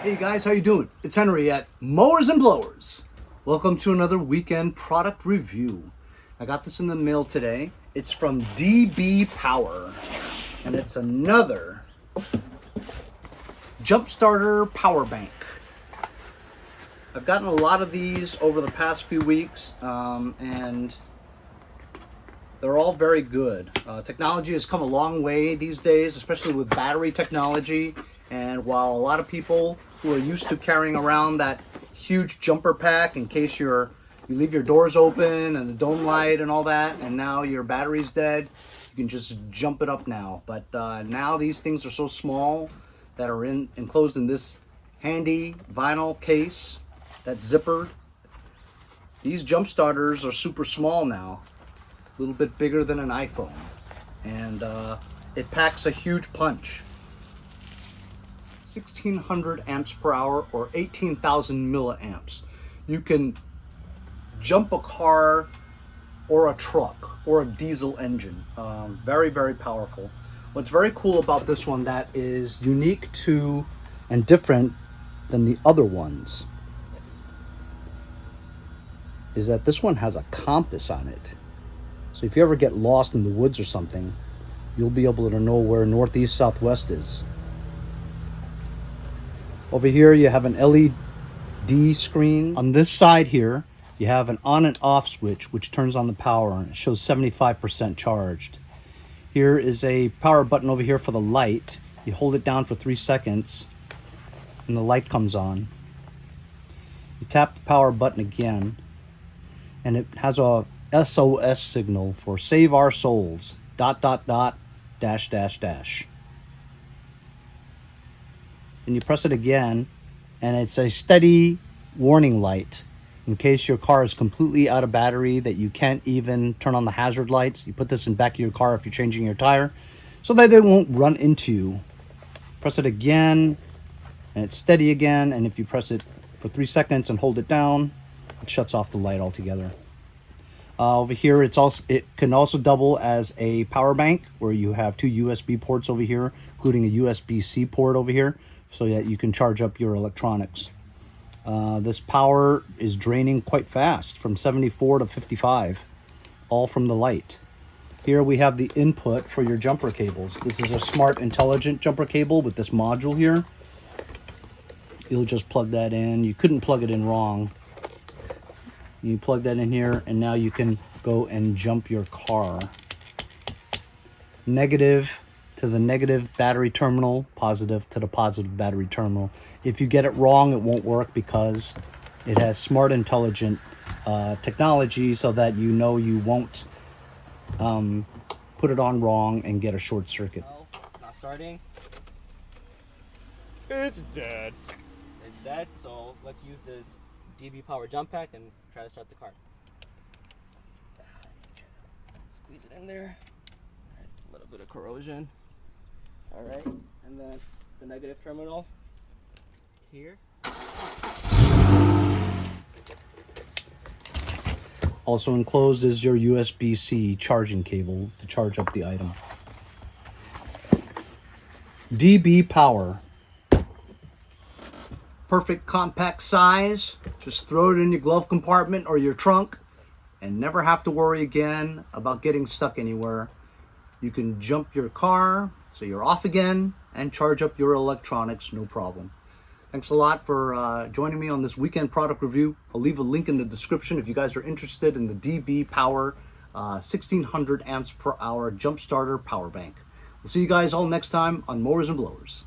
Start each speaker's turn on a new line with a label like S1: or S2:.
S1: Hey guys, how you doing? It's Henry at Mowers and Blowers. Welcome to another weekend product review. I got this in the mail today. It's from DBPOWER, and it's another jump starter power bank. I've gotten a lot of these over the past few weeks, and they're all very good. Technology has come a long way these days, especially with battery technology. And while a lot of people who are used to carrying around that huge jumper pack in case you leave your doors open and the dome light and all that, and now your battery's dead, you can just jump it up now. But now these things are so small that are enclosed in this handy vinyl case, that zipper. These jump starters are super small now, a little bit bigger than an iPhone, and it packs a huge punch. 1600 amps per hour or 18,000 milliamps. You can jump a car or a truck or a diesel engine. Very, very powerful. What's very cool about this one that is unique to and different than the other ones is that this one has a compass on it. So if you ever get lost in the woods or something, you'll be able to know where northeast, southwest is. Over here you have an LED screen. On this side here you have an on and off switch which turns on the power, and it shows 75% charged. Here is a power button over here for the light. You hold it down for 3 seconds and the light comes on. You tap the power button again and it has a SOS signal for save our souls ... And you press it again and it's a steady warning light in case your car is completely out of battery, that you can't even turn on the hazard lights. You put this in the back of your car if you're changing your tire so that they won't run into you. Press it again and it's steady again, and if you press it for 3 seconds and hold it down, it shuts off the light altogether. Over here it can also double as a power bank, where you have 2 USB ports over here, including a USB-C port over here, so that you can charge up your electronics. This power is draining quite fast, from 74 to 55, all from the light. Here we have the input for your jumper cables. This is a smart, intelligent jumper cable with this module here. You'll just plug that in. You couldn't plug it in wrong. You plug that in here and now you can go and jump your car. Negative to the negative battery terminal, positive to the positive battery terminal. If you get it wrong, it won't work because it has smart, intelligent technology, so that you know you won't put it on wrong and get a short circuit.
S2: No, it's not starting. It's dead. It's dead, so let's use this DBPOWER jump pack and try to start the car. Squeeze it in there. Alright, a little bit of corrosion. Alright, and then the negative terminal here.
S1: Also enclosed is your USB-C charging cable to charge up the item. DBPOWER. Perfect compact size. Just throw it in your glove compartment or your trunk and never have to worry again about getting stuck anywhere. You can jump your car so you're off again and charge up your electronics, no problem. Thanks a lot for joining me on this weekend product review. I'll leave a link in the description if you guys are interested in the DBPOWER 1600 amps per hour jump starter power bank. We'll see you guys all next time on Mowers and Blowers.